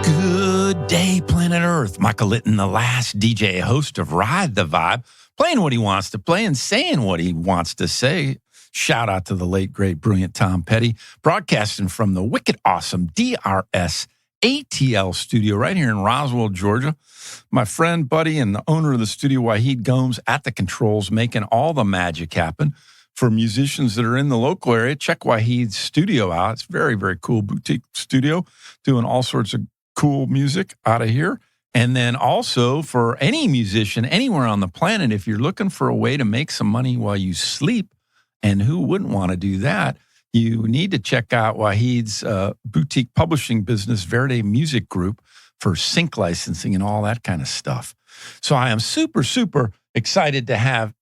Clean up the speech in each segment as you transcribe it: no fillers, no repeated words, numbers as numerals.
Good day, planet Earth. Michael Litten, the last DJ host of Ride the Vibe, playing what he wants to play and saying what he wants to say. Shout out to the late, great, brilliant Tom Petty, broadcasting from the wicked awesome DRS ATL studio right here in Roswell, Georgia. My friend, buddy, and the owner of the studio, Wahid Gomes, at the controls, making all the magic happen. For musicians that are in the local area, check Wahid's studio out. It's very, very cool boutique studio, doing all sorts of cool music out of here. And then also for any musician anywhere on the planet, if you're looking for a way to make some money while you sleep, and who wouldn't want to do that, you need to check out Wahid's boutique publishing business, Verde Music Group, for sync licensing and all that kind of stuff. So I am super, super excited to have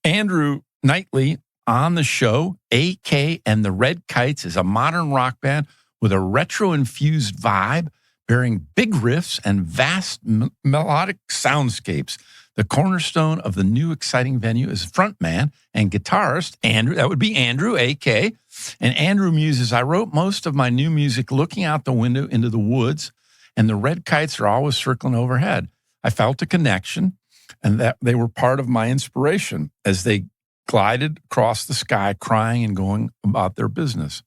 Andrew Knightley on the show. AK and the Red Kites is a modern rock band with a retro-infused vibe, bearing big riffs and vast melodic soundscapes. The cornerstone of the new exciting venue is frontman and guitarist Andrew. That would be Andrew, AK. And Andrew muses, I wrote most of my new music looking out the window into the woods, and the red kites are always circling overhead. I felt a connection, and that they were part of my inspiration as they glided across the sky, crying and going about their business.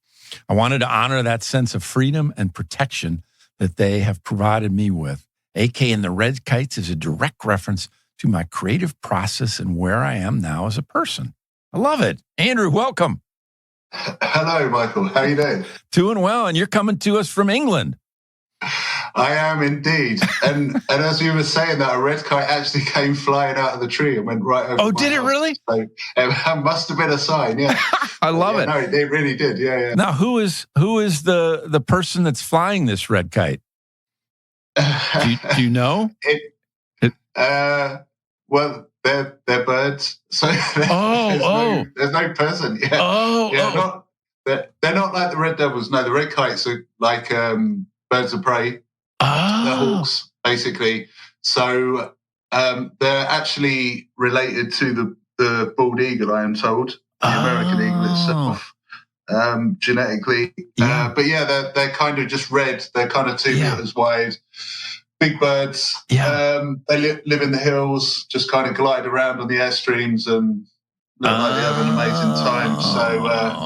I wanted to honor that sense of freedom and protection that they have provided me with. AK and the Red Kites is a direct reference to my creative process and where I am now as a person. I love it. Andrew, welcome. Hello, Michael. How are you doing? Doing well, and you're coming to us from England. I am indeed. And as you were saying that, a red kite actually came flying out of the tree and went right over. Oh, did it really? So it must have been a sign, yeah. I love it. No, it really did, yeah. Now, who is the person that's flying this red kite? Do you know? Well, they're birds, so there's no person. Yeah. They're not like the red devils. No, the red kites are like birds of prey. They're hawks, basically. So they're actually related to the bald eagle, I am told, the American eagle itself, genetically. Yeah. But yeah, they're kind of just red. They're kind of 2 meters wide. Big birds. Yeah. They live in the hills, just kind of glide around on the airstreams and look like they have an amazing time. So,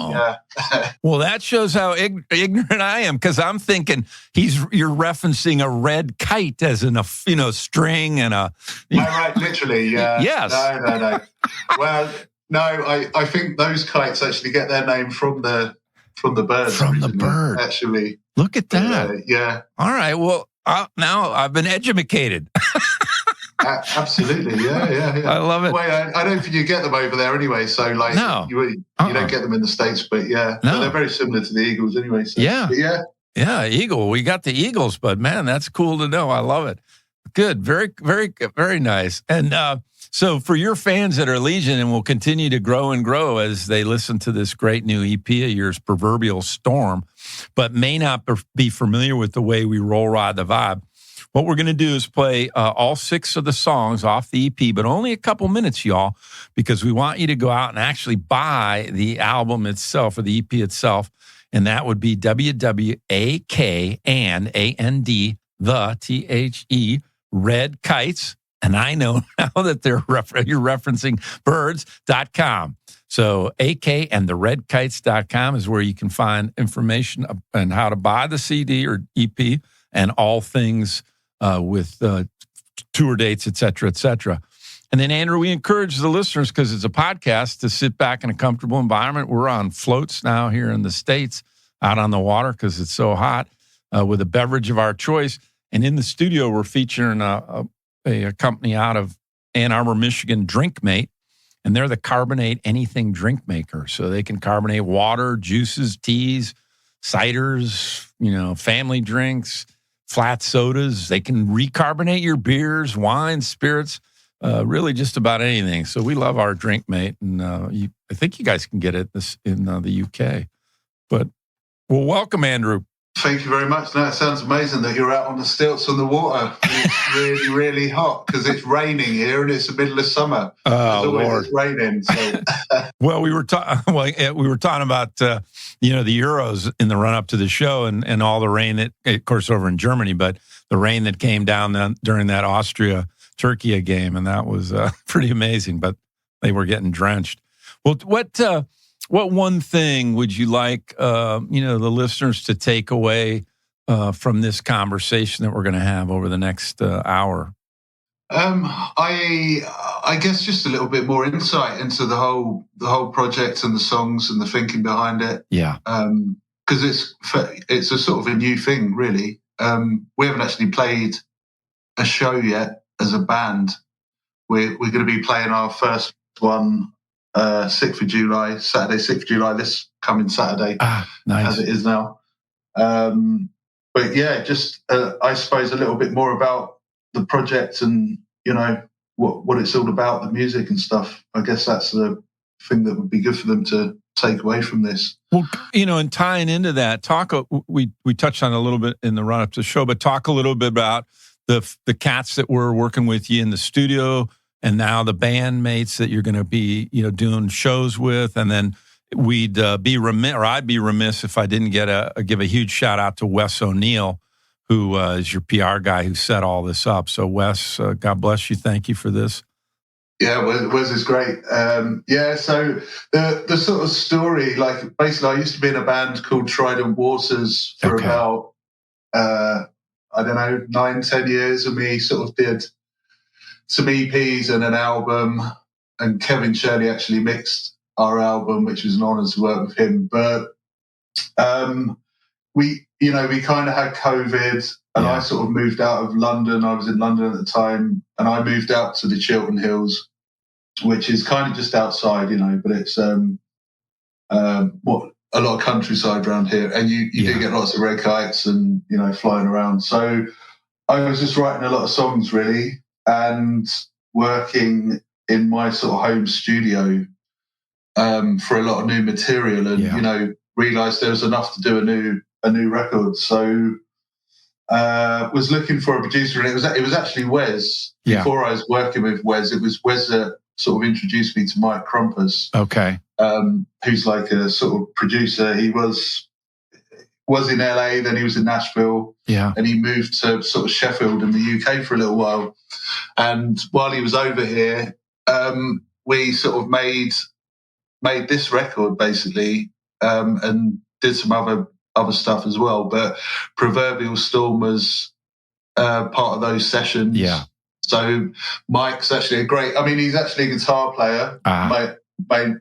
yeah. Well, that shows how ignorant I am, because I'm thinking you're referencing a red kite as in a string and a. Right, literally. Yeah. Yes. No. Well, no, I think those kites actually get their name from the birds. From the bird, actually. Look at that. Yeah. All right. Well, now I've been educated. Absolutely, yeah. I love it. Well, I don't think you get them over there anyway. So, like, no. you don't get them in the States, but yeah, no. They're very similar to the eagles anyway. So, yeah, eagle. We got the eagles, but man, that's cool to know. I love it. Good, very, very, very nice. And so, for your fans that are Legion and will continue to grow and grow as they listen to this great new EP of yours, Proverbial Storm, but may not be familiar with the way we roll Ride the Vibe, what we're going to do is play all 6 of the songs off the EP, but only a couple minutes, y'all, because we want you to go out and actually buy the album itself or the EP itself, and that would be WWAK and AND, the THE, Red Kites. And I know now that you're referencing birds.com. So AK and the redkites.com is where you can find information on how to buy the CD or EP and all things with tour dates, et cetera, et cetera. And then, Andrew, we encourage the listeners, because it's a podcast, to sit back in a comfortable environment. We're on floats now here in the States, out on the water because it's so hot, with a beverage of our choice. And in the studio, we're featuring a company out of Ann Arbor, Michigan, Drinkmate, and they're the carbonate anything drink maker. So they can carbonate water, juices, teas, ciders, family drinks, flat sodas. They can recarbonate your beers, wines, spirits, really just about anything. So we love our Drinkmate, and I think you guys can get it in the UK. But well, welcome, Andrew. Thank you very much. No, it sounds amazing that you're out on the stilts on the water. It's really, really hot because it's raining here and it's the middle of summer. Oh, Lord. It's raining. So. Well, we were talking about the Euros in the run up to the show and all the rain that, of course, over in Germany, but the rain that came down during that Austria-Turkey game, and that was pretty amazing. But they were getting drenched. Well, what one thing would you like, the listeners to take away from this conversation that we're going to have over the next hour? I guess just a little bit more insight into the whole project and the songs and the thinking behind it. Yeah. Because it's a sort of a new thing, really. We haven't actually played a show yet as a band. We're going to be playing our first one. 6th of July, Saturday, 6th of July, this coming Saturday, nice. As it is now. But yeah, just I suppose a little bit more about the project and, what it's all about, the music and stuff. I guess that's the thing that would be good for them to take away from this. Well, and tying into that, we touched on a little bit in the run-up to the show, but talk a little bit about the cats that were working with you in the studio, and now the bandmates that you're going to be, doing shows with. And then I'd be remiss if I didn't give a huge shout out to Wes O'Neill, who is your PR guy who set all this up. So Wes, God bless you. Thank you for this. Yeah, Wes is great. So the sort of story, like basically I used to be in a band called Trident Waters for about, 9-10 years, and we sort of did some EPs and an album, and Kevin Shirley actually mixed our album, which was an honour to work with him. But we kind of had COVID, and I sort of moved out of London. I was in London at the time, and I moved out to the Chiltern Hills, which is kind of just outside, but it's a lot of countryside around here, and you do get lots of red kites and flying around. So I was just writing a lot of songs really, and working in my sort of home studio for a lot of new material, and realised there was enough to do a new record. So was looking for a producer, and it was actually Wes. Before I was working with Wes, it was Wes that sort of introduced me to Mike Crumpus. Okay. Who's like a sort of producer. He was in LA, then he was in Nashville, and he moved to sort of Sheffield in the UK for a little while. And while he was over here, we sort of made this record basically, and did some other stuff as well. But Proverbial Storm was part of those sessions. Yeah. So Mike's actually he's actually a guitar player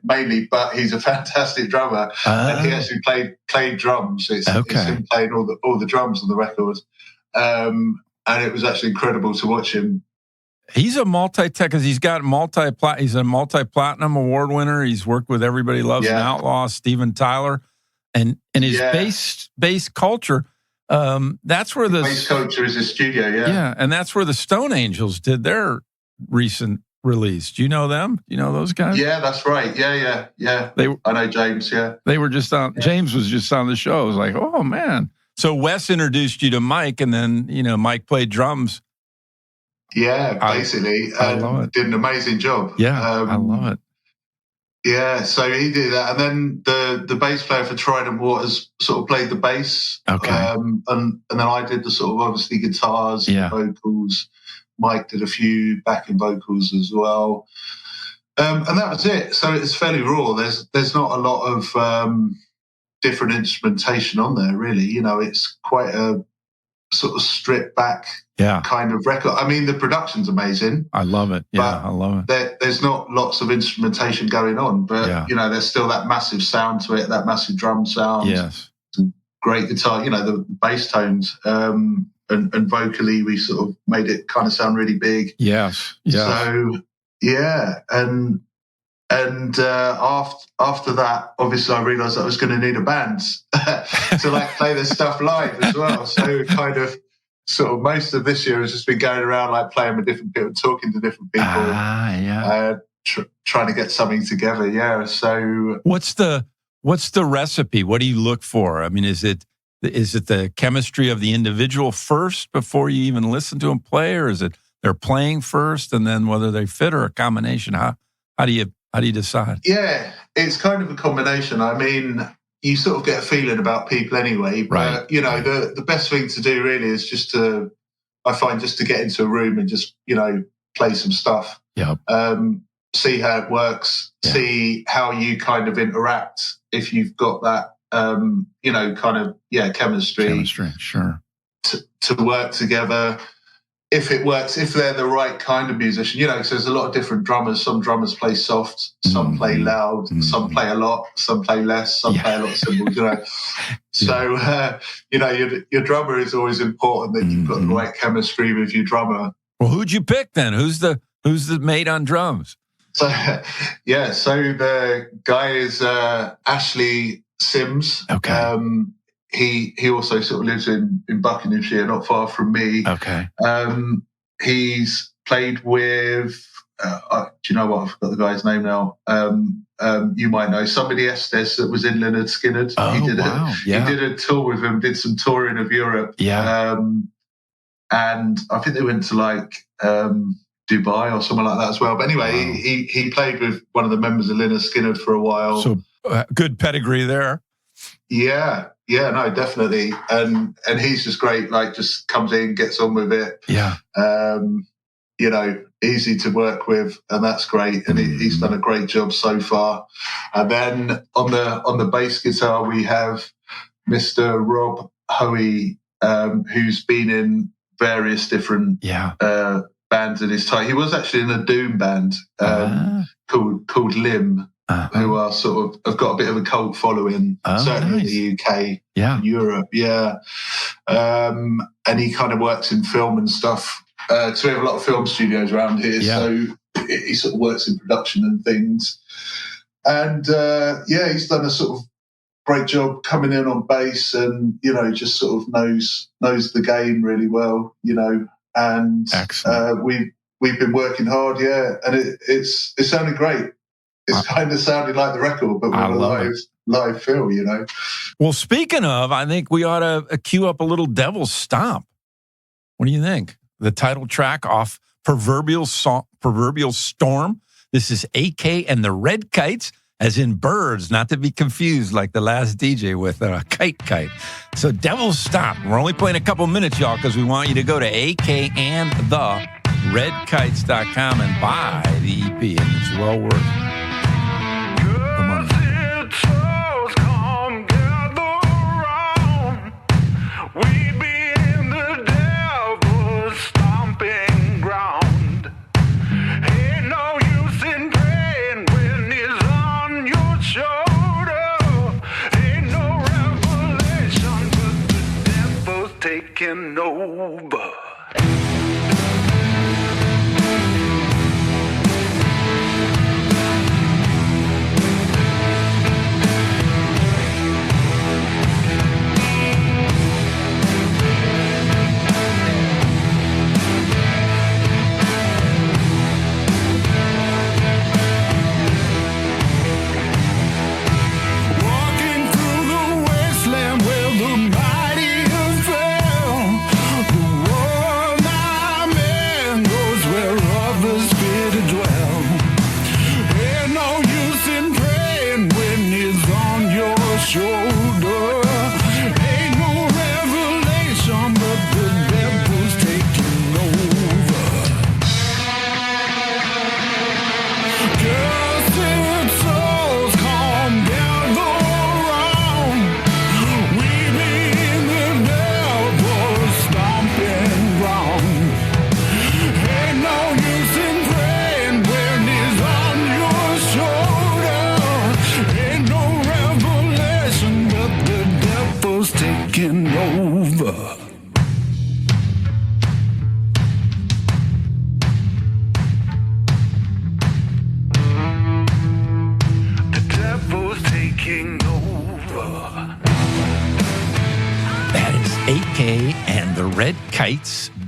mainly, but he's a fantastic drummer, and he actually played drums. It's him playing all the drums on the record, and it was actually incredible to watch him. He's a multi-tech, because he's a multi-platinum award winner. He's worked with Everybody Loves an Outlaw, Steven Tyler, and his bass culture. That's where the bass culture is his studio. Yeah, and that's where the Stone Angels did their recent release. Do you know them? Do you know those guys? Yeah, that's right. Yeah. I know James. Yeah, they were just on. James was just on the show. I was like, oh man. So Wes introduced you to Mike, and then Mike played drums. Yeah, basically, I love it. Did an amazing job. Yeah, I love it. Yeah, so he did that, and then the bass player for Trident Waters sort of played the bass. Okay, and then I did the sort of obviously guitars, and vocals. Mike did a few backing vocals as well, and that was it. So it's fairly raw. There's not a lot of different instrumentation on there, really. It's quite a sort of stripped back kind of record. I mean, the production's amazing. I love it. Yeah, I love it. There's not lots of instrumentation going on, but there's still that massive sound to it, that massive drum sound. Yes, some great guitar. The bass tones, and vocally we sort of made it kind of sound really big. Yes. So and after that, obviously, I realised I was going to need a band to play this stuff live as well. So kind of sort of most of this year has just been going around playing with different people, talking to different people, trying to get something together. Yeah. So what's the recipe? What do you look for? I mean, is it Is it the chemistry of the individual first before you even listen to them play, or is it they're playing first and then whether they fit, or a combination? How do you decide? Yeah, it's kind of a combination. I mean, you sort of get a feeling about people anyway. Right. But, the best thing to do really is just to get into a room and just, play some stuff. Yeah. See how it works, see how you kind of interact if you've got that, chemistry. Chemistry, sure. To work together. If it works, if they're the right kind of musician, because there's a lot of different drummers. Some drummers play soft, some play loud, some play a lot, some play less, some play a lot of cymbals, So, your drummer is always important, that you've got the right chemistry with your drummer. Well, who'd you pick then? Who's the mate on drums? So the guy is Ashley Sims. Okay. He also sort of lives in Buckinghamshire, not far from me. Okay. He's played with, do you know what? I forgot the guy's name now. You might know somebody Estes that was in Leonard Skinner. Oh, wow. He did a tour with him, did some touring of Europe. Yeah. And I think they went to Dubai or somewhere like that as well. But anyway, wow. he played with one of the members of Leonard Skinner for a while. So good pedigree there. Yeah, no, definitely. And he's just great, just comes in, gets on with it. Yeah. Easy to work with, and that's great. And he's done a great job so far. And then on the bass guitar, we have Mr. Rob Hoey, who's been in various different bands in his time. He was actually in a doom band called Limb. Who are sort of have got a bit of a cult following, certainly in the UK, Europe, and he kind of works in film and stuff. So we have a lot of film studios around here, so he sort of works in production and things. And he's done a sort of great job coming in on bass, and just sort of knows the game really well, And we've been working hard, and it's sounded great. It's kind of sounding like the record, but with a live feel, Well, speaking of, I think we ought to cue up a little Devil's Stomp. What do you think? The title track off Proverbial Storm. This is AK and the Red Kites, as in birds, not to be confused like the last DJ with a kite. So Devil's Stomp. We're only playing a couple minutes, y'all, because we want you to go to akandtheredkites.com and buy the EP, and it's well worth it. Taking over.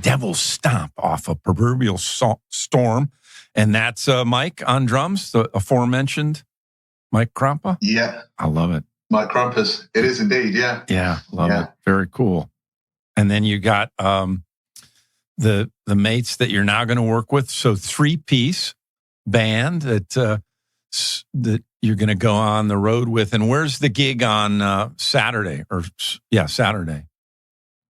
Devil's Stomp off a Proverbial Storm. And that's Mike on drums, the aforementioned Mike Krampa. Yeah. I love it. Mike Krampus. It is indeed, yeah. Yeah, love it. Very cool. And then you got the mates that you're now going to work with. So 3-piece band that you're going to go on the road with. And where's the gig on Saturday? Saturday.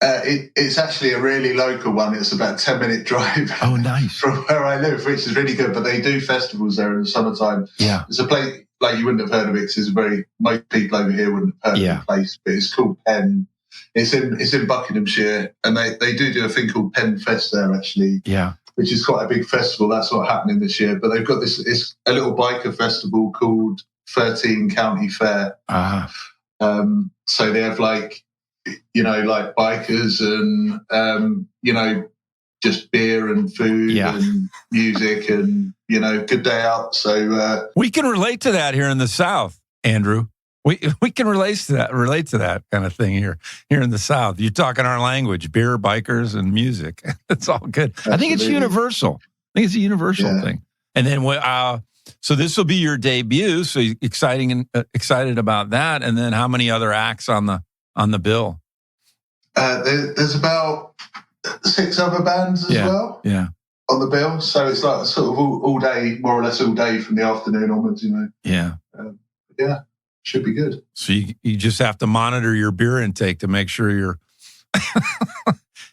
It's actually a really local one. It's about a 10-minute drive. Oh, nice. From where I live, which is really good. But they do festivals there in the summertime. Yeah. It's a place, like, you wouldn't have heard of it because most people over here wouldn't have heard of the place. But it's called Penn. It's in Buckinghamshire, and they do a thing called Penn Fest there, actually. Yeah. Which is quite a big festival. That's not happening this year. But they've got it's a little biker festival called 13 County Fair. So they have like bikers and, just beer and food and music and, good day out. So we can relate to that here in the South, Andrew. We can relate to that kind of thing here in the South. You're talking our language, beer, bikers, and music. It's all good. Absolutely. I think it's universal. I think it's a universal thing. And then, so this will be your debut. So excited about that. And then, how many other acts on the bill? There's about 6 other bands as well. Yeah. On the bill. So it's like sort of all day, more or less all day from the afternoon onwards. Yeah. Should be good. So you just have to monitor your beer intake to make sure you're...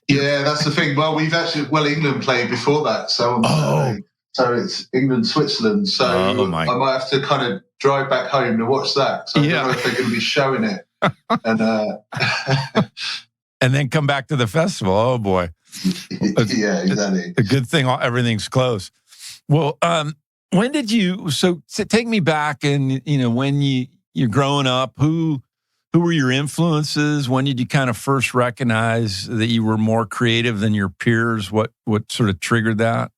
Yeah, that's the thing. Well, England played before that. So on Saturday. So it's England, Switzerland. So I might have to kind of drive back home to watch that. So I don't know if they're going to be showing it. And then come back to the festival. Oh, boy. Yeah, exactly. A good thing everything's close. Well, when did you... So take me back and, when you're growing up, who were your influences? When did you kind of first recognize that you were more creative than your peers? What sort of triggered that?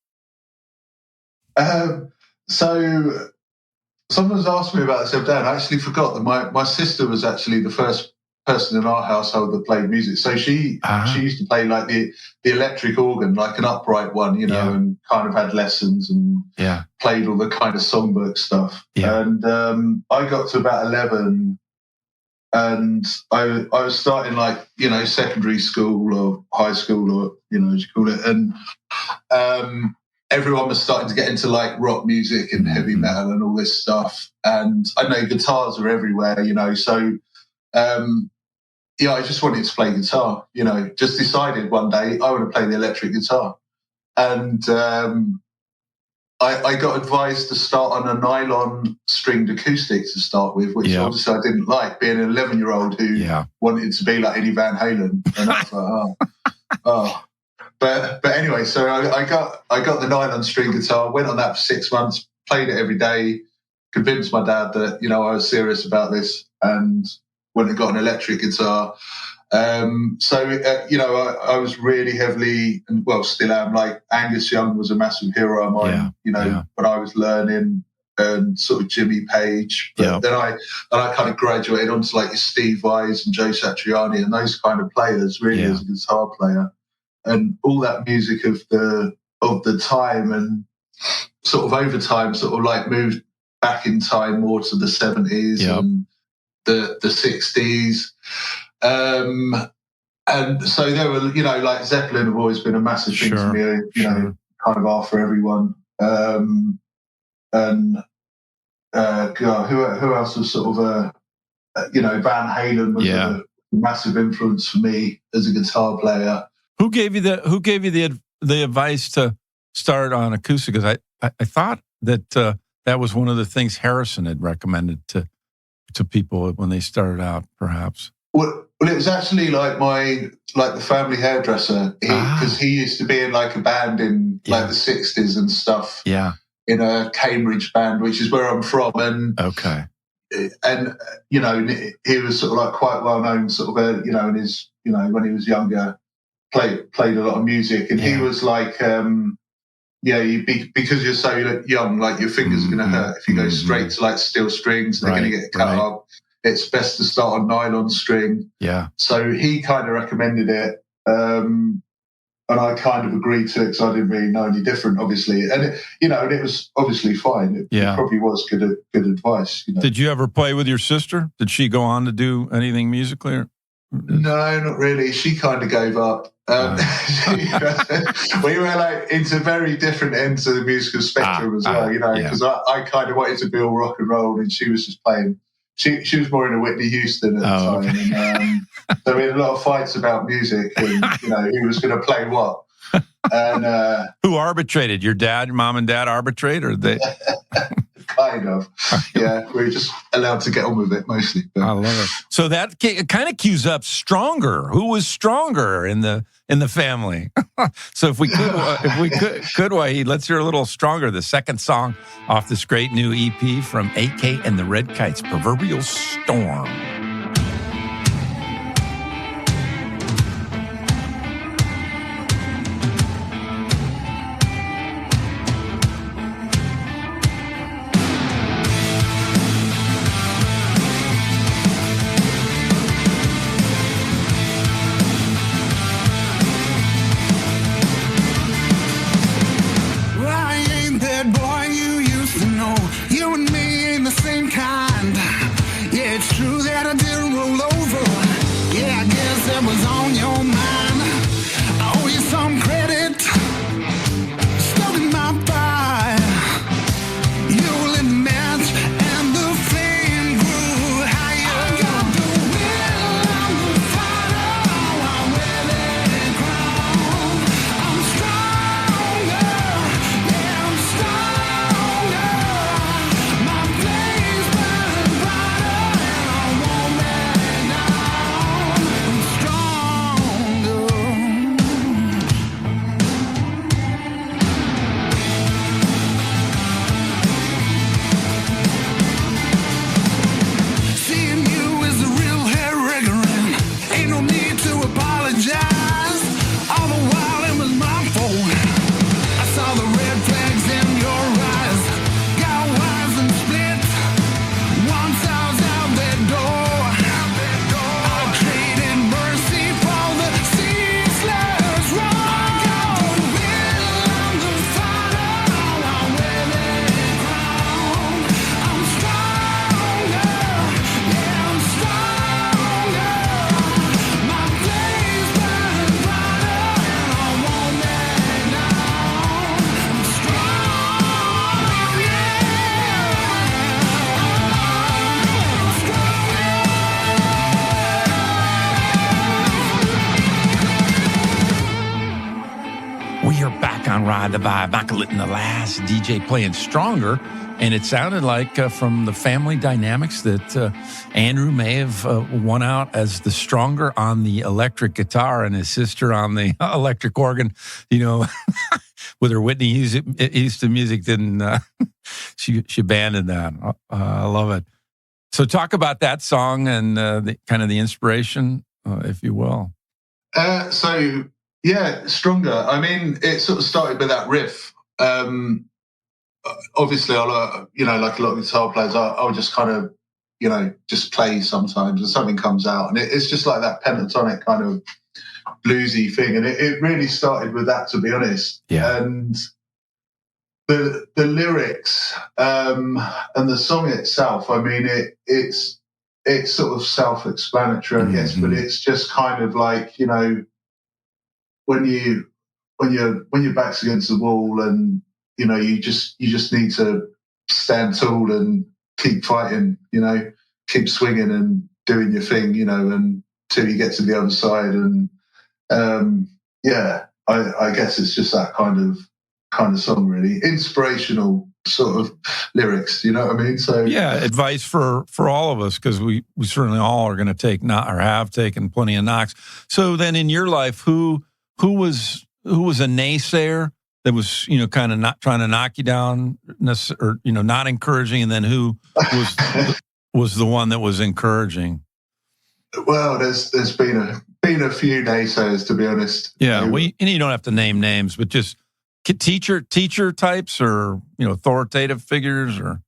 So someone's asked me about this the other day, and I actually forgot that my sister was actually the first person in our household that played music. So she used to play like the electric organ, like an upright one, and kind of had lessons and played all the kind of songbook stuff. Yeah. And I got to about 11, and I was starting like, secondary school or high school or, as you call it. And everyone was starting to get into like rock music and heavy metal and all this stuff. And I know guitars are everywhere, so I just wanted to play guitar, just decided one day I want to play the electric guitar. And I got advised to start on a nylon stringed acoustic to start with, which obviously I didn't like, being an 11-year-old who wanted to be like Eddie Van Halen. And I was like, But anyway, so I got the nylon string guitar, went on that for 6 months, played it every day, convinced my dad that, I was serious about this, and went and got an electric guitar. I was really heavily, and still am, like Angus Young was a massive hero of mine, when I was learning, and sort of Jimmy Page. But then I kind of graduated onto like your Steve Vais and Joe Satriani and those kind of players, really, as a guitar player. And all that music of the time, and sort of over time, sort of like moved back in time more to the 70s and the 60s. And so there were, like Zeppelin have always been a massive thing to me, kind of after everyone. And who else was sort of Van Halen was a massive influence for me as a guitar player. Who gave you the advice to start on acoustic? Because I thought that that was one of the things Harrison had recommended to people when they started out, perhaps. Well, it was actually like the family hairdresser, because he used to be in like a band in like the 60s and stuff. Yeah, in a Cambridge band, which is where I'm from, and and he was sort of like quite well known, sort of in his when he was younger. Played a lot of music, and he was like, because you're so young, like your fingers are going to hurt if you go straight to like steel strings. They're going to get cut up. It's best to start on nylon string. Yeah. So he kind of recommended it, and I kind of agreed to it because I didn't really know any different, obviously. And it was obviously fine. It probably was good advice. Did you ever play with your sister? Did she go on to do anything musically? No, not really. She kind of gave up. We were like into very different ends of the musical spectrum as well, because I kind of wanted to be all rock and roll, and she was just playing. She was more into Whitney Houston at the time. Okay. And, so we had a lot of fights about music and, who was going to play what. And who arbitrated? Your mom and dad arbitrate, or they? Kind of. Yeah, we were just allowed to get on with it mostly. But. I love it. So that kind of cues up Stronger. Who was stronger in the family? So if we could, Wahid, let's hear a little Stronger, the second song off this great new EP from AK and the Red Kites, Proverbial Storm. Ride the Vibe. Michael Litten, the last DJ playing Stronger. And it sounded like from the family dynamics that Andrew may have won out as the stronger on the electric guitar and his sister on the electric organ. With her Whitney Houston music, didn't she abandoned that. I love it. So talk about that song and the kind of the inspiration, if you will. Yeah, Stronger. I mean, it sort of started with that riff. Obviously, like a lot of guitar players, I'll just kind of, just play sometimes and something comes out. And it's just like that pentatonic kind of bluesy thing. And it really started with that, to be honest. Yeah. And the lyrics and the song itself, I mean, it's sort of self-explanatory, I guess, but it's just kind of like, when your back's against the wall and you just need to stand tall and keep fighting, keep swinging and doing your thing, until you get to the other side. And I guess it's just that kind of song, really inspirational sort of lyrics. You know what I mean? So yeah, advice for all of us, because we certainly all are going to take have taken plenty of knocks. So then in your life, who was a naysayer that was, kind of not trying to knock you down, or, not encouraging, and then who was the one that was encouraging? Well, there's been a few naysayers, to be honest. Yeah, and you don't have to name names, but just teacher types, or authoritative figures, or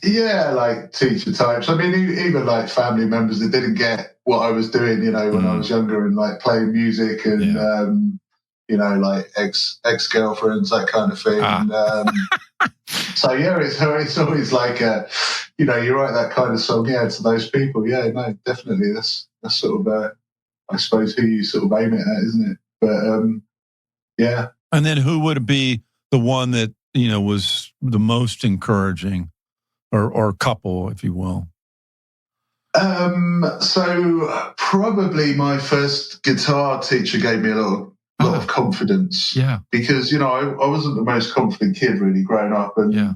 yeah, like teacher types. I mean, even like family members that didn't get what I was doing, when I was younger and like playing music and like ex-girlfriends, that kind of thing. So yeah, it's always like you write that kind of song, to those people. Yeah, no, definitely. That's sort of I suppose who you sort of aim it at, isn't it? But yeah. And then who would be the one that was the most encouraging, or couple, if you will? So probably my first guitar teacher gave me a lot of confidence. Yeah. Because, I wasn't the most confident kid really growing up, and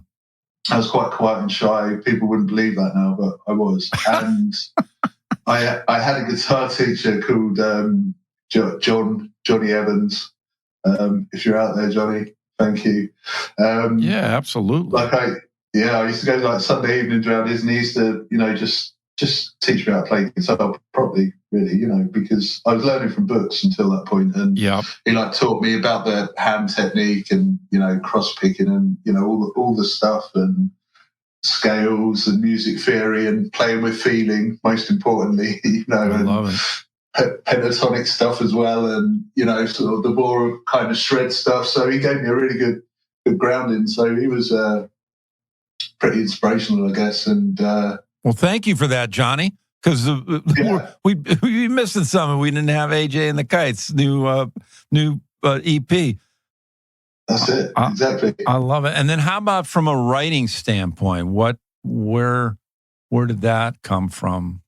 I was quite quiet and shy. People wouldn't believe that now, but I was. And I had a guitar teacher called Johnny Evans. If you're out there, Johnny, thank you. Yeah, absolutely. I used to go like Sunday evenings around his, and he used to, just teach me how to play guitar properly, really, because I was learning from books until that point. And he taught me about the hand technique and, cross picking and, all the stuff and scales and music theory and playing with feeling, most importantly, I love it. Pentatonic stuff as well, and, sort of the more kind of shred stuff. So he gave me a really good grounding. So he was pretty inspirational, I guess. And well, thank you for that, Johnny, because we missing something. We didn't have AJ and the Kites new EP. That's it, exactly. I love it. And then how about from a writing standpoint? Where did that come from?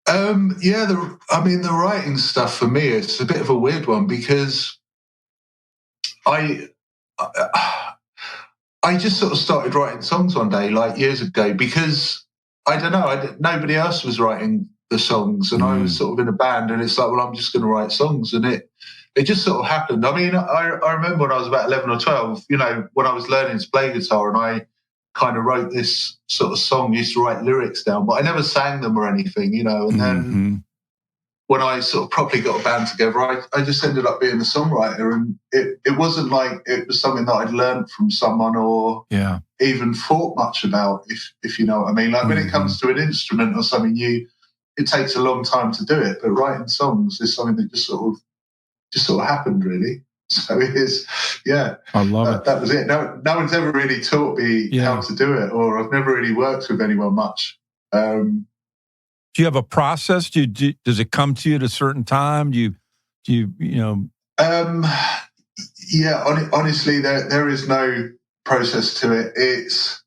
The writing stuff for me, it's a bit of a weird one, because I just sort of started writing songs one day, like years ago, because I don't know, nobody else was writing the songs, and I was sort of in a band, and it's like, well, I'm just going to write songs, and it just sort of happened. I mean, I remember when I was about 11 or 12, when I was learning to play guitar, and I kind of wrote this sort of song, used to write lyrics down, but I never sang them or anything, and then when I sort of properly got a band together, I just ended up being a songwriter, and it wasn't like it was something that I'd learned from someone or even thought much about, if you know what I mean. Like when it comes to an instrument or something, it takes a long time to do it, but writing songs is something that just sort of happened, really. So it is, I love it. That was it. No one's ever really taught me how to do it, or I've never really worked with anyone much. Do you have a process? Does it come to you at a certain time? Honestly, there is no process to it. It's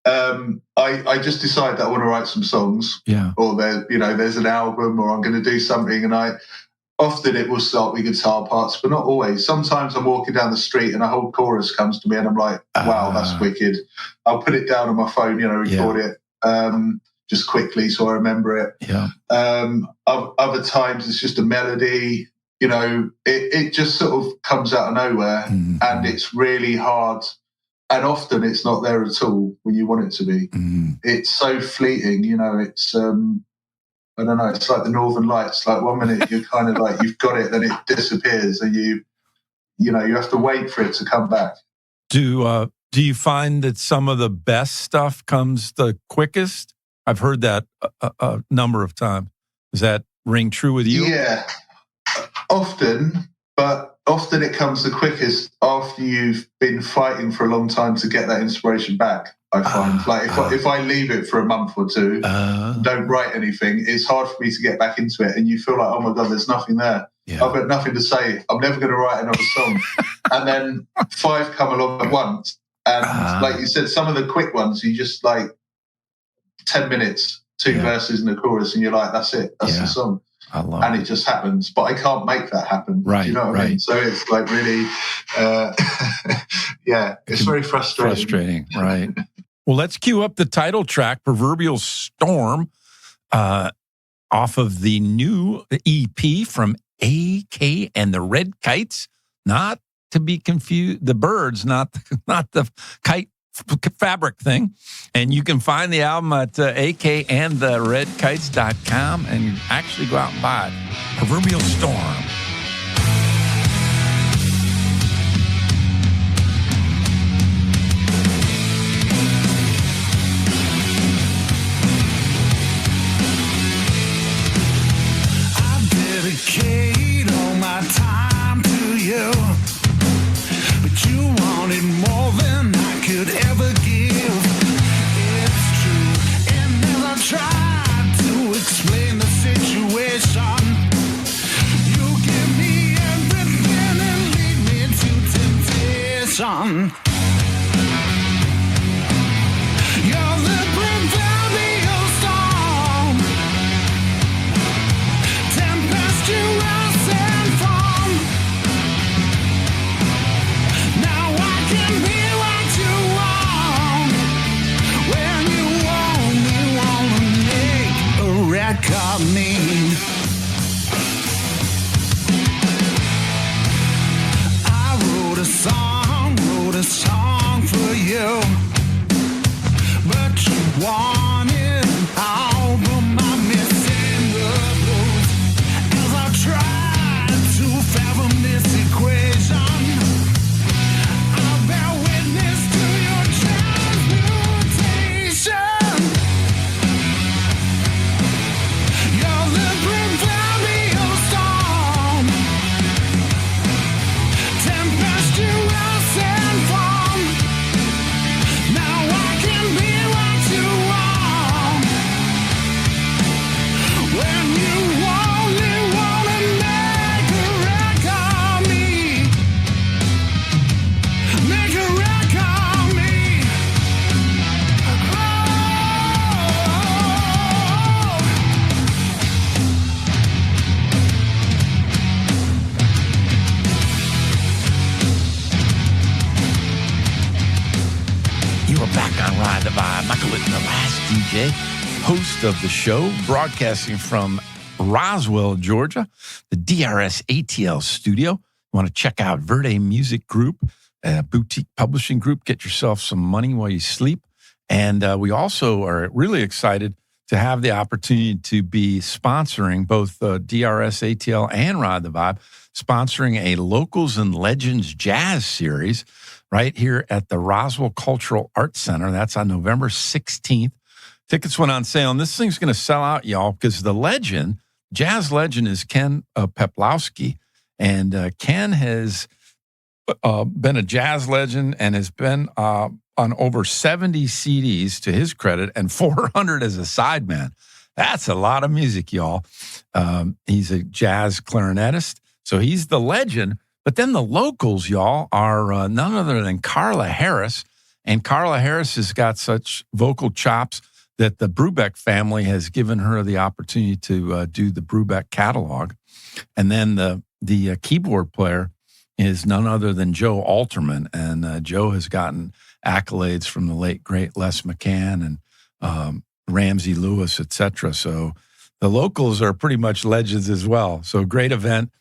I just decide that I want to write some songs, or there's an album, or I'm going to do something, and often it will start with guitar parts, but not always. Sometimes I'm walking down the street and a whole chorus comes to me, and I'm like, wow, that's wicked. I'll put it down on my phone, record it. Just quickly so I remember it. Other times it's just a melody, it just sort of comes out of nowhere, and it's really hard, and often it's not there at all when you want it to be. It's so fleeting, it's I don't know, it's like the Northern Lights. Like 1 minute you're kind of like you've got it, then it disappears, and you have to wait for it to come back. Do you find that some of the best stuff comes the quickest? I've heard that a number of times. Does that ring true with you? Yeah, often, but often it comes the quickest after you've been fighting for a long time to get that inspiration back. I find if I leave it for a month or two, don't write anything, it's hard for me to get back into it, and you feel like, oh my God, there's nothing there. I've got nothing to say. I'm never going to write another song. And then 5 come along at once, and like you said, some of the quick ones, you just like 10 minutes, 2 verses and a chorus, and you're like, that's it, that's the song. I love it. It just happens, but I can't make that happen. Right, you know what I mean? So it's like really, it's very frustrating. Frustrating, right. Well, let's cue up the title track, Proverbial Storm, off of the new EP from AK and the Red Kites, not to be confused, the birds, not the kite fabric thing. And you can find the album at akandtheredkites.com and actually go out and buy it. Proverbial Storm. I dedicate all my time to conversation. You're the proverbial storm, tempestuous and calm. Now I can be what you want, when you only wanna make a record mean. Wrote a song for you, but you wanted an album. I'm missing the blues as I tried to fathom this equation. I'll bear witness to your transmutation. You're the proverbial storm, tempestuous and calm. Now I can be what you want, when you only wanna make a wreck of me. Make a wreck of me. Oh. You are back on Ride the Vibe. Michael Litten, the last DJ, host of the show, broadcasting from Roswell, Georgia, the DRS ATL studio. You want to check out Verde Music Group, a boutique publishing group. Get yourself some money while you sleep. And we also are really excited to have the opportunity to be sponsoring both DRS ATL and Ride the Vibe, sponsoring a Locals and Legends Jazz series right here at the Roswell Cultural Arts Center. That's on November 16th. Tickets went on sale, and this thing's going to sell out, y'all, because the legend, jazz legend, is Ken Peplowski. And Ken has been a jazz legend and has been on over 70 CDs to his credit and 400 as a sideman. That's a lot of music, y'all. He's a jazz clarinetist, so he's the legend. But then the locals, y'all, are none other than Carla Harris. And Carla Harris has got such vocal chops that the Brubeck family has given her the opportunity to do the Brubeck catalog. And then the keyboard player is none other than Joe Alterman. And Joe has gotten accolades from the late, great Les McCann and Ramsey Lewis, etc. So the locals are pretty much legends as well. So great event.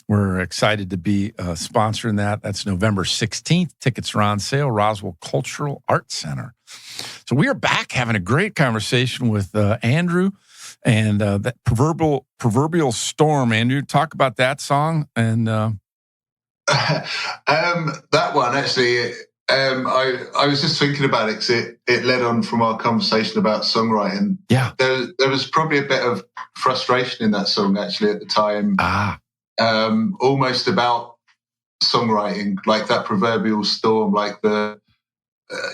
We're excited to be sponsoring that. That's November 16th. Tickets are on sale, Roswell Cultural Arts Center. So we are back having a great conversation with Andrew and that Proverbial Storm. Andrew, talk about that song. And that one, actually, I was just thinking about it because it led on from our conversation about songwriting. Yeah. There was probably a bit of frustration in that song, actually, at the time. Almost about songwriting, like that proverbial storm, like the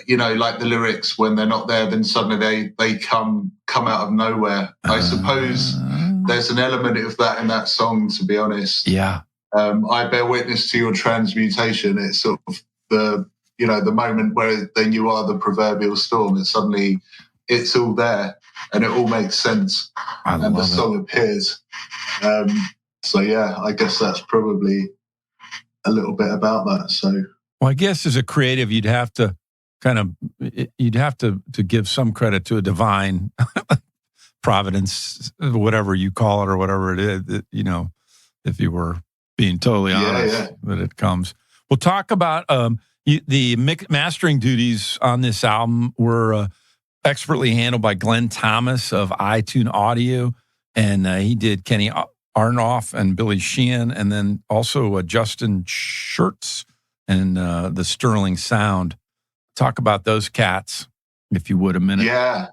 like the lyrics, when they're not there, then suddenly they come out of nowhere. I suppose there's an element of that in that song, to be honest. Yeah. I bear witness to your transmutation. It's sort of the moment where then you are the proverbial storm, and suddenly it's all there and it all makes sense, and the song appears. So yeah, I guess that's probably a little bit about that. So, well, I guess as a creative, you'd have to give some credit to a divine providence, whatever you call it or whatever it is. If you were being totally honest, that it comes. We'll talk about the mastering duties on this album were expertly handled by Glenn Thomas of iTunes Audio, and he did Kenny Arnoff and Billy Sheehan, and then also Justin Schertz and the Sterling Sound. Talk about those cats, if you would, a minute. Yeah.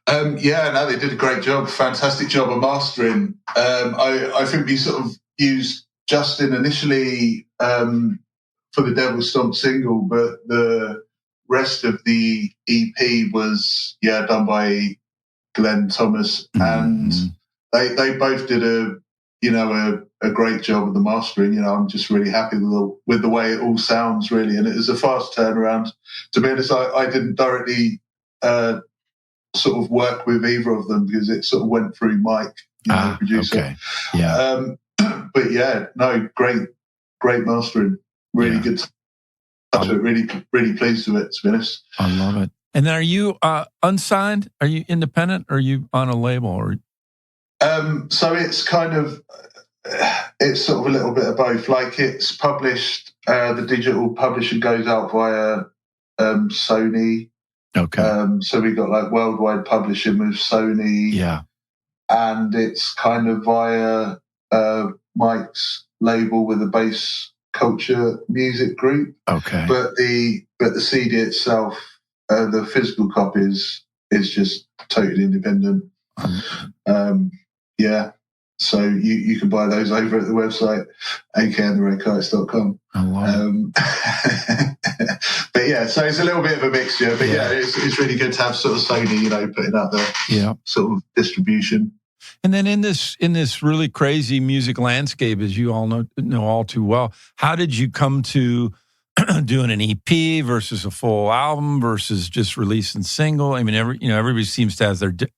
No, they did a great job. Fantastic job of mastering. I think we sort of used Justin initially for the Devil Stomp single, but the rest of the EP was done by Glenn Thomas, and they both did a great job with the mastering. I'm just really happy with the way it all sounds, really. And it was a fast turnaround. To be honest, I didn't directly sort of work with either of them because it sort of went through Mike, the producer. Okay. Yeah. But yeah, no, great mastering. Really good touch. Really, really pleased with it, to be honest. I love it. And then are you unsigned? Are you independent? Or are you on a label? Or so it's kind of, it's sort of a little bit of both. Like it's published, the digital publishing goes out via Sony. Okay. So we got like worldwide publishing with Sony. Yeah. And it's kind of via Mike's label with the Bass Culture Music Group. Okay. But the CD itself, the physical copies, is just totally independent. Yeah. So you can buy those over at the website, akandtheredkites.com. I love it. But yeah, so it's a little bit of a mixture. But yeah, it's really good to have sort of Sony, putting out the sort of distribution. And then in this really crazy music landscape, as you all know all too well, how did you come to doing an EP versus a full album versus just releasing single? I mean, everybody seems to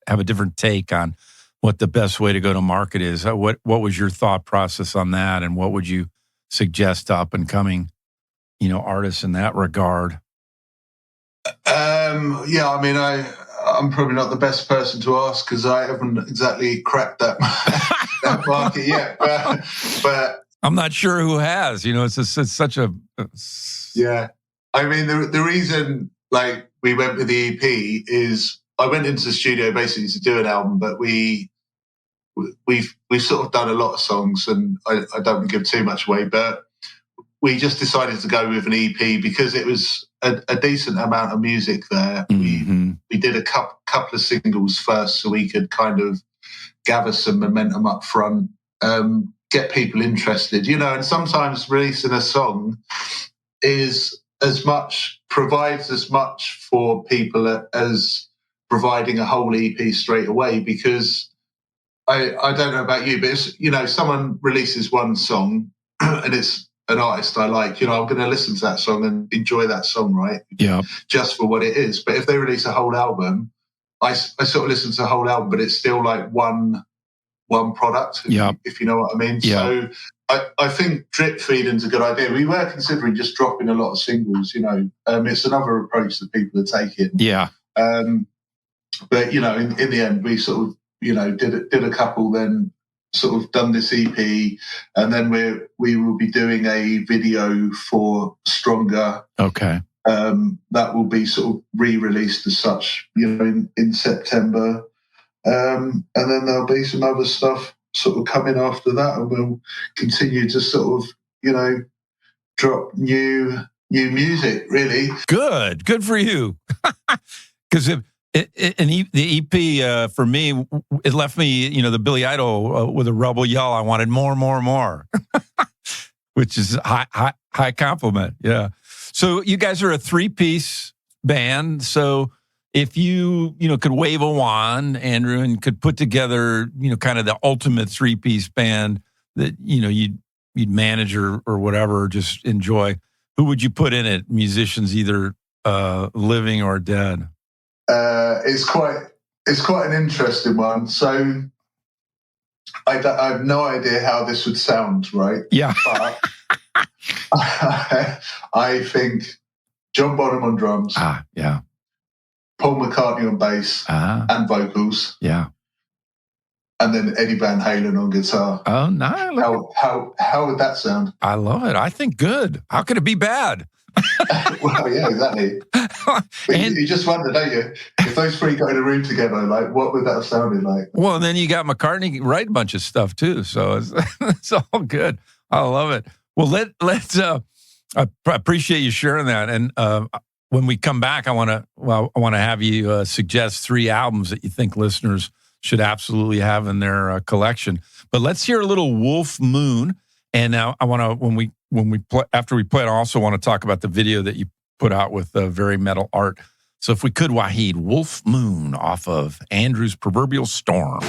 have a different take on what the best way to go to market is. What was your thought process on that, and what would you suggest to up and coming, artists in that regard? Yeah, I mean, I'm probably not the best person to ask because I haven't exactly cracked that market yet. But I'm not sure who has. It's such a yeah. I mean, the reason like we went with the EP is I went into the studio basically to do an album, but we've sort of done a lot of songs, and I don't want to give too much away, but we just decided to go with an EP because it was a decent amount of music there. Mm-hmm. We did a couple of singles first so we could kind of gather some momentum up front, get people interested, and sometimes releasing a song provides as much for people as providing a whole EP straight away, because I don't know about you, but it's, someone releases one song and it's an artist I like, I'm going to listen to that song and enjoy that song, right? Yeah. Just for what it is. But if they release a whole album, I sort of listen to the whole album, but it's still like one product, if you know what I mean. Yeah. So I think drip feeding's a good idea. We were considering just dropping a lot of singles, it's another approach that people are taking. Yeah. But, in the end, we sort of, did a couple, then sort of done this EP, and then we will be doing a video for Stronger. Okay. That will be sort of re-released as such, in September. And then there'll be some other stuff sort of coming after that, and we'll continue to sort of, drop new music, really. Good for you. Because the EP, for me, it left me, the Billy Idol with a rebel yell. I wanted more, which is high compliment. Yeah. So you guys are a 3-piece band. So if you could wave a wand, Andrew, and could put together, kind of the ultimate 3-piece band that, you'd manage or whatever, or just enjoy, who would you put in it? Musicians, either living or dead? It's quite an interesting one. So I have no idea how this would sound, right? Yeah. But I think John Bonham on drums. Yeah. Paul McCartney on bass and vocals. Yeah. And then Eddie Van Halen on guitar. Oh, no. How would that sound? I love it. I think good. How could it be bad? Well, yeah, exactly. And you just wonder, don't you? If those three got in a room together, like, what would that have sounded like? Well, and then you got McCartney write a bunch of stuff too, so it's all good. I love it. Well, let's. I appreciate you sharing that. And when we come back, I want to have you suggest 3 albums that you think listeners should absolutely have in their collection. But let's hear a little Wolf Moon. And now I want to, after we play it, I also want to talk about the video that you put out with Very Metal Art. So if we could, Wahid, Wolf Moon off of Andrew's Proverbial Storm.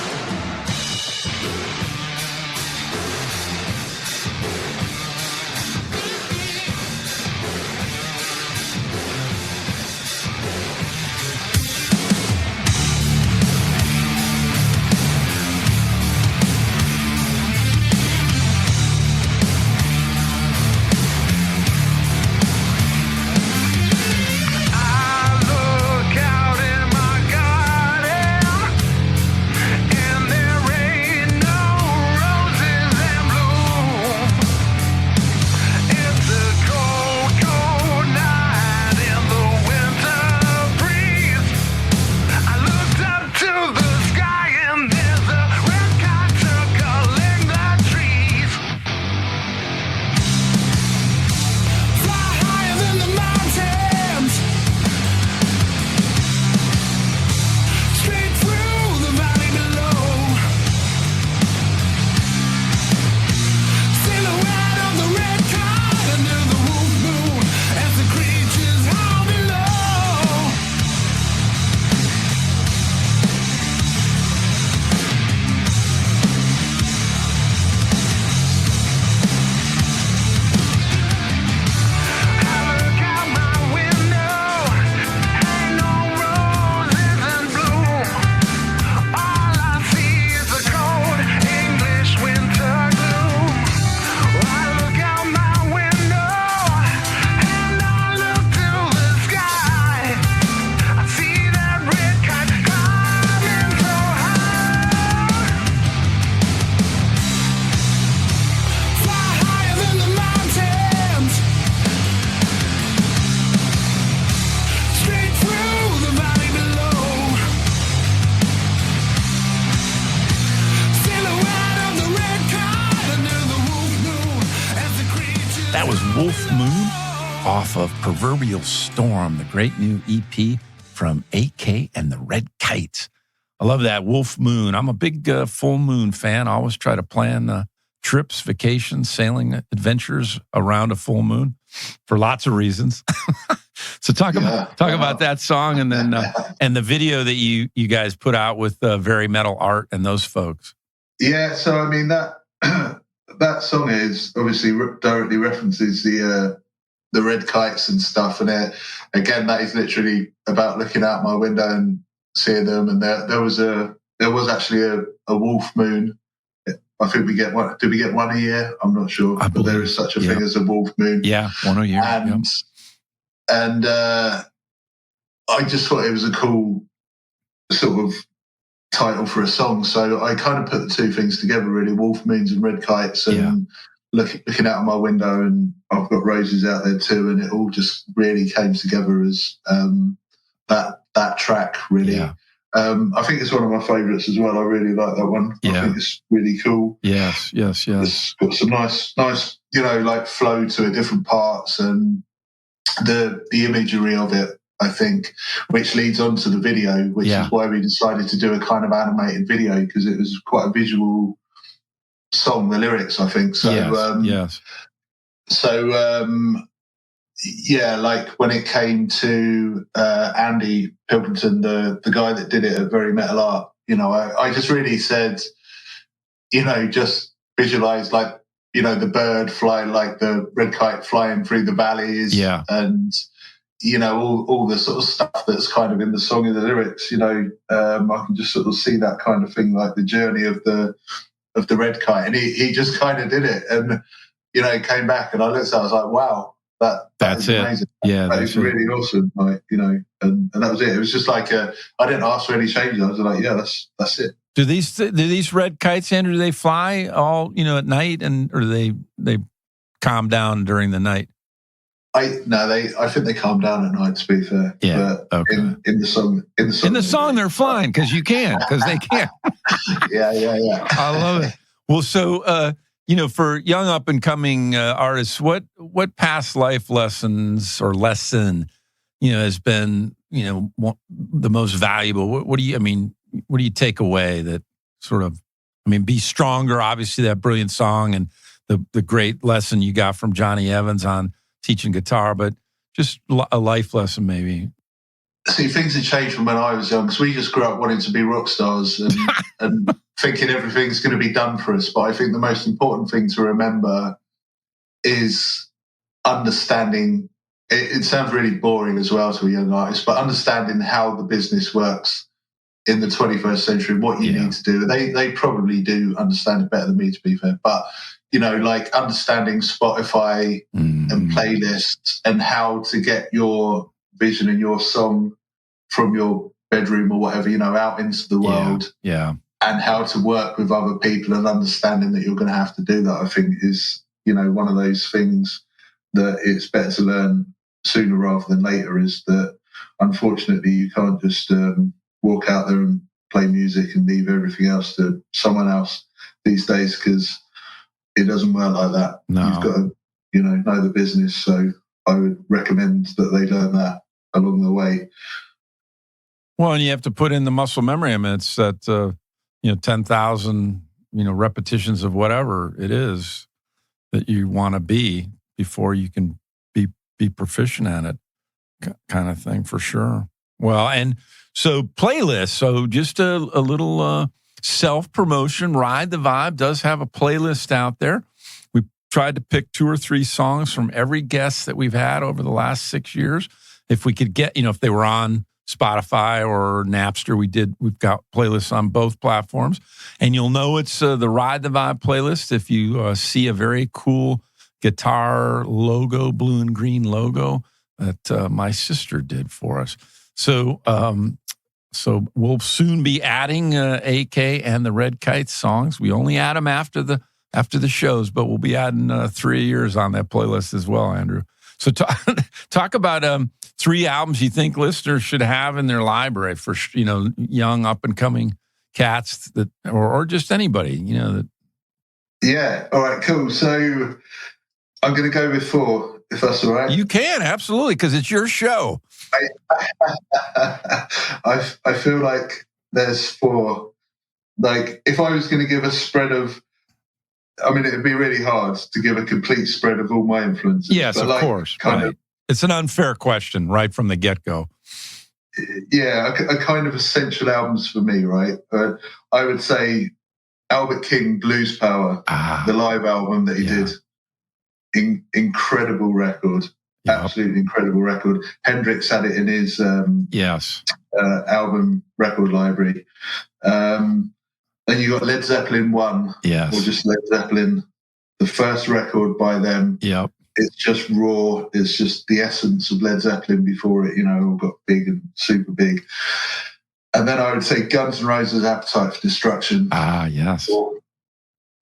Moon off of Proverbial Storm, the great new EP from AK and the Red Kites. I love that, Wolf Moon. I'm a big full moon fan. I always try to plan trips, vacations, sailing adventures around a full moon for lots of reasons. So talk about that song and then and the video that you guys put out with Very Metal Art and those folks. Yeah, so I mean that that song is obviously directly references the Red Kites and stuff, and again that is literally about looking out my window and seeing them. And there was actually a wolf moon. I think we get one. Did we get one a year? I'm not sure, but there is such a thing as a wolf moon. Yeah, one a year. And I just thought it was a cool sort of title for a song. So I kind of put the two things together, really, wolf moons and red kites, and looking out of my window, and I've got roses out there too, and it all just really came together as that track, really. Yeah. I think it's one of my favourites as well. I really like that one. I think it's really cool. Yes. It's got some nice, like flow to it, different parts, and the imagery of it, I think, which leads on to the video, which is why we decided to do a kind of animated video, because it was quite a visual song, the lyrics, I think. So, like when it came to Andy Pilkington, the guy that did it at Very Metal Art, I just really said, just visualize like, the bird flying, like the red kite flying through the valleys, and all the sort of stuff that's kind of in the song and the lyrics. I can just sort of see that kind of thing, like the journey of the red kite, and he just kind of did it, and came back, and I looked at it, I was like, wow, that's amazing. That is really awesome. Like, and that was it. It was just like I didn't ask for any changes. I was like, that's it. Do these red kites, Andrew, do they fly all at night, or do they calm down during the night? I think they calm down at night, to be fair. Yeah. But okay. In the song they're flying because they can. Yeah. I love it. Well, so for young up and coming artists, what past life lessons or lesson has been the most valuable? What do you take away that sort of, be stronger, obviously that brilliant song and the great lesson you got from Johnny Evans on teaching guitar, but just a life lesson maybe. See, things have changed from when I was young, because we just grew up wanting to be rock stars and thinking everything's going to be done for us. But I think the most important thing to remember is understanding, it sounds really boring as well to a young artist, but understanding how the business works in the 21st century, what you need to do. They probably do understand it better than me, to be fair. But, like understanding Spotify and playlists and how to get your vision and your song from your bedroom or whatever, out into the world. Yeah. And how to work with other people and understanding that you're going to have to do that, I think is, one of those things that it's better to learn sooner rather than later, is that unfortunately you can't just walk out there and play music and leave everything else to someone else these days, because it doesn't work like that. No. You've got to, know the business. So I would recommend that they learn that along the way. Well, and you have to put in the muscle memory. It's that 10,000 repetitions of whatever it is that you want to be before you can be proficient at it, kind of thing, for sure. Well, and so playlists. So just a little self-promotion. Ride the Vibe does have a playlist out there. We tried to pick 2 or 3 songs from every guest that we've had over the last 6 years. If we could get, if they were on Spotify or Napster, we've got playlists on both platforms. And you'll know it's the Ride the Vibe playlist if you see a very cool guitar logo, blue and green logo that my sister did for us. So we'll soon be adding AK and the Red Kites songs. We only add them after the shows, but we'll be adding 3 years on that playlist as well, Andrew. So talk about 3 albums you think listeners should have in their library for young up and coming cats that or just anybody that. Yeah. All right. Cool. So I'm going to go with 4. if that's all right. You can, absolutely, because it's your show. I feel like there's 4. Like, if I was going to give a spread of, I mean, it'd be really hard to give a complete spread of all my influences. Yes, of course. Right. It's an unfair question right from the get-go. Yeah, a kind of essential albums for me, right? I would say Albert King, Blues Power, the live album that he did. Incredible record. Yep. Absolutely incredible record. Hendrix had it in his album record library. Then you got Led Zeppelin 1, or just Led Zeppelin, the first record by them. Yep. It's just raw. It's just the essence of Led Zeppelin before it, all got big and super big. And then I would say Guns N' Roses' Appetite for Destruction. Yes. For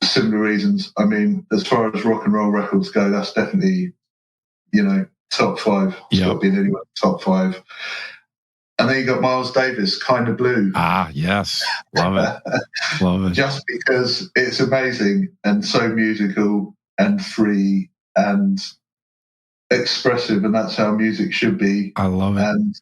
similar reasons. I mean, as far as rock and roll records go, that's definitely, top 5. It's got to be in anyone's top 5. And then you got Miles Davis, Kind of Blue. Yes. Love it. Love it. Just because it's amazing and so musical and free and expressive, and that's how music should be. I love it. And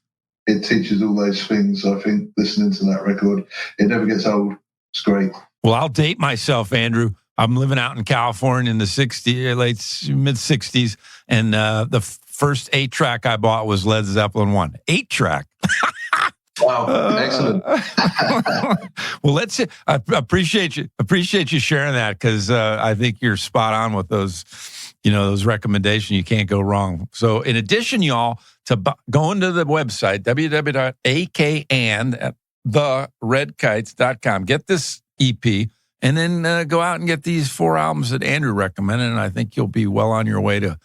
it teaches all those things. I think listening to that record, it never gets old. It's great. Well, I'll date myself, Andrew. I'm living out in California in the mid-60s, and the first 8-track I bought was Led Zeppelin 1. 8-track. Wow, excellent. Well, I appreciate you sharing that, because I think you're spot on with those, those recommendations. You can't go wrong. So in addition, y'all, to going to the website, www.akandtheredkites.com, get this EP, and then go out and get these 4 albums that Andrew recommended, and I think you'll be well on your way to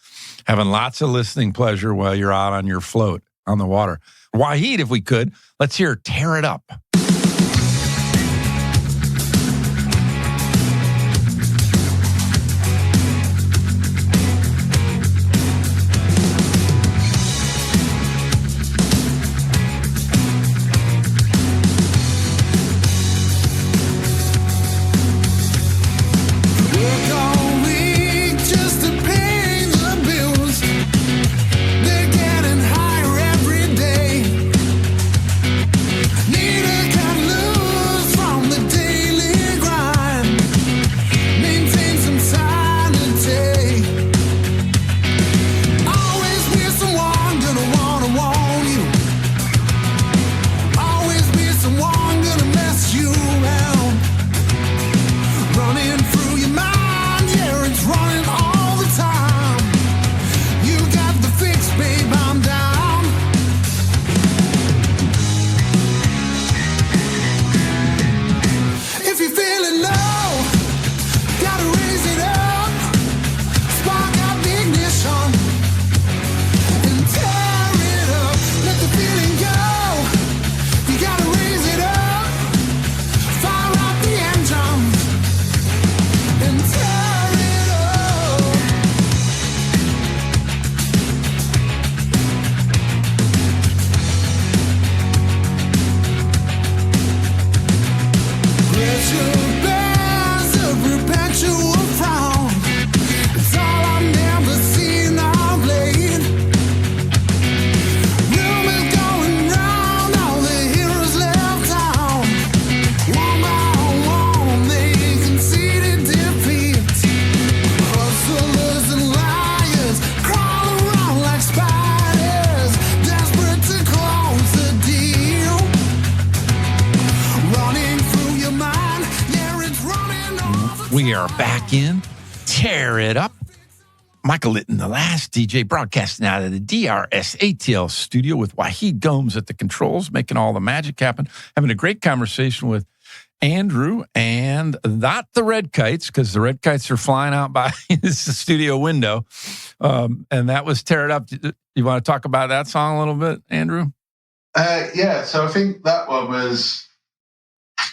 having lots of listening pleasure while you're out on your float on the water. Wahid, if we could, let's hear Tear It Up. We are back in Tear It Up. Michael Litten, the last DJ, broadcasting out of the DRS ATL studio with Wahid Gomes at the controls, making all the magic happen. Having a great conversation with Andrew, and not the red kites, because the red kites are flying out by his studio window. And that was Tear It Up. You want to talk about that song a little bit, Andrew? Yeah, so I think that one was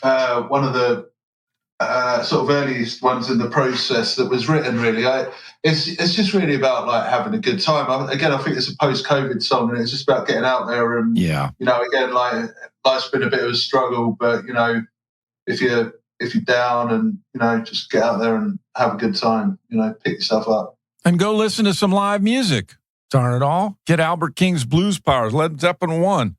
one of the sort of earliest ones in the process that was written, really. It's just really about like having a good time. I think it's a post-COVID song, and it's just about getting out there and, again, like life's been a bit of a struggle, but, if you're down and, just get out there and have a good time, pick yourself up. And go listen to some live music. Darn it all. Get Albert King's Blues Powers, Led Zeppelin 1,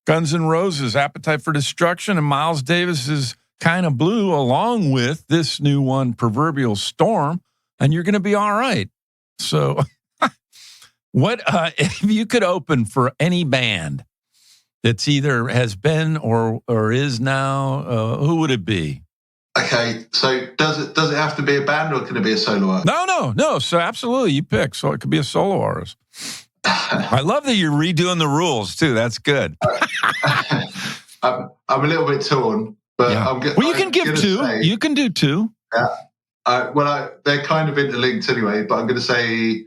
Guns N' Roses, Appetite for Destruction, and Miles Davis's Kind of Blue, along with this new one, Proverbial Storm, and you're going to be all right. So what if you could open for any band that's either has been or is now, who would it be? Okay, so does it have to be a band or can it be a solo artist? No. So absolutely, you pick. So it could be a solo artist. I love that you're redoing the rules too. That's good. I'm a little bit torn, but yeah. You can give two. You can do two. Yeah. They're kind of interlinked anyway, but I'm going to say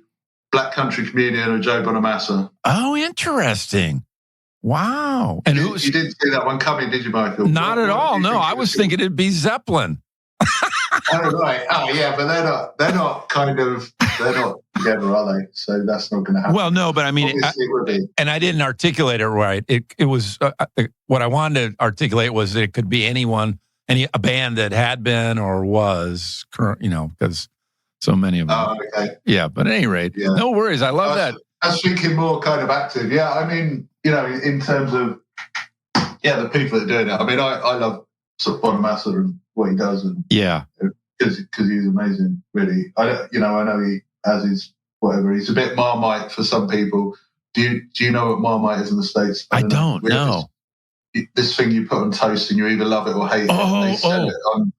Black Country Communion or Joe Bonamassa. Oh, interesting. Wow. And you didn't see that one coming, did you, Michael? Not at all. No, I was thinking it'd be Zeppelin. Oh, right. Oh, yeah, but they're not together, are they? So that's not going to happen. Well, no, but I mean, it would be. And I didn't articulate it right. It was what I wanted to articulate was that it could be a band that had been or was current, because so many of them. Oh, okay. Yeah, but at any rate, no worries. I love that. I was thinking more kind of active. Yeah, I mean, in terms of, the people that are doing it. I mean, I love sort of Bonamassa and what he does. And because he's amazing, really. I know he has his whatever. He's a bit Marmite for some people. Do you know what Marmite is in the States? I don't know. This thing you put on toast and you either love it or hate it. They sell it on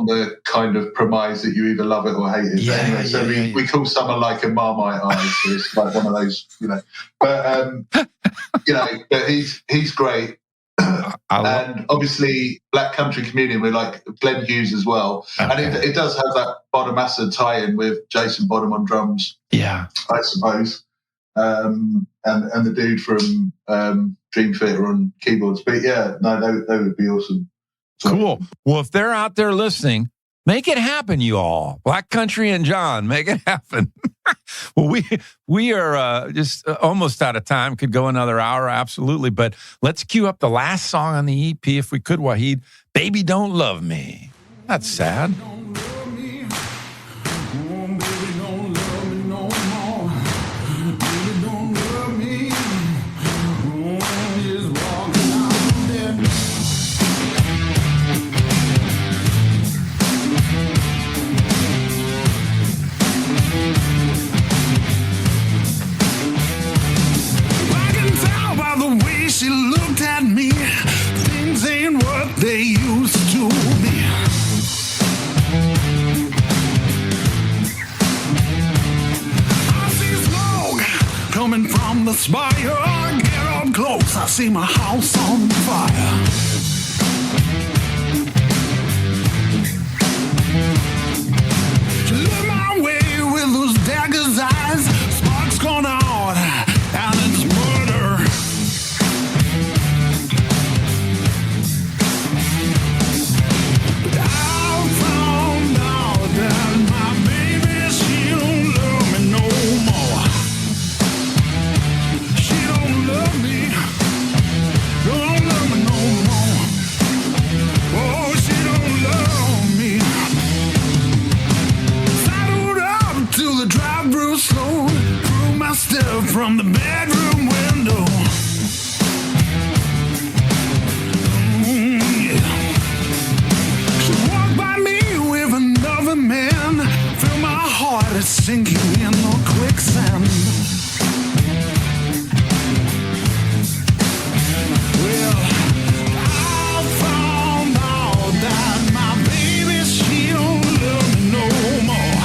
the kind of premise that you either love it or hate it. We call someone like a Marmite eyes. So it's like one of those, But but he's great. And obviously Black Country Communion with like Glenn Hughes as well. Okay. And it does have that Bonamassa tie-in with Jason Bonham on drums. Yeah, I suppose. And the dude from Dream Theater on keyboards. But they would be awesome. Cool. Well, if they're out there listening, make it happen, you all. Black Country and John, make it happen. Well, we are just almost out of time. Could go another hour, absolutely. But let's cue up the last song on the EP, if we could, Wahid. Baby Don't Love Me. That's sad. She looked at me, things ain't what they used to be. I see smoke coming from the spire. Get up close, I see my house on fire. She looked my way with those dagger's eyes. Sparks gone out, and it's murder. From the bedroom window. She walked by me with another man. Feel my heart is sinking in the quicksand. Well, I found out that my baby, she don't love me no more.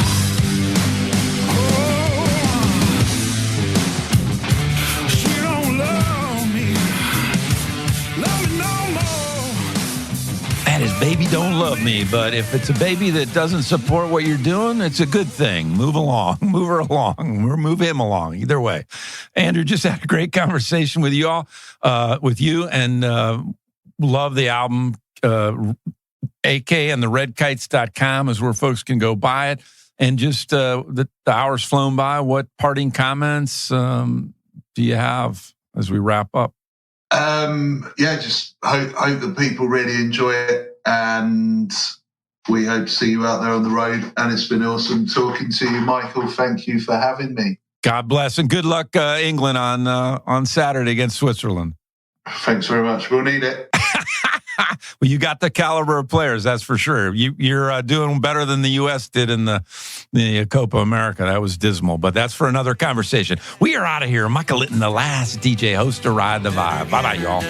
Baby Don't Love Me, but if it's a baby that doesn't support what you're doing, it's a good thing. Move along, move her along, or move him along. Either way. Andrew, just had a great conversation with you all, and love the album. AK and the redkites.com is where folks can go buy it. And just the hour's flown by. What parting comments do you have as we wrap up? Just hope that people really enjoy it, and we hope to see you out there on the road. And it's been awesome talking to you, Michael. Thank you for having me. God bless, and good luck, England, on Saturday against Switzerland. Thanks very much. We'll need it. Well, you got the caliber of players, that's for sure. You're doing better than the U.S. did in the Copa America. That was dismal, but that's for another conversation. We are out of here. Michael Litten, the last DJ host to Ride the Vibe. Bye-bye, y'all.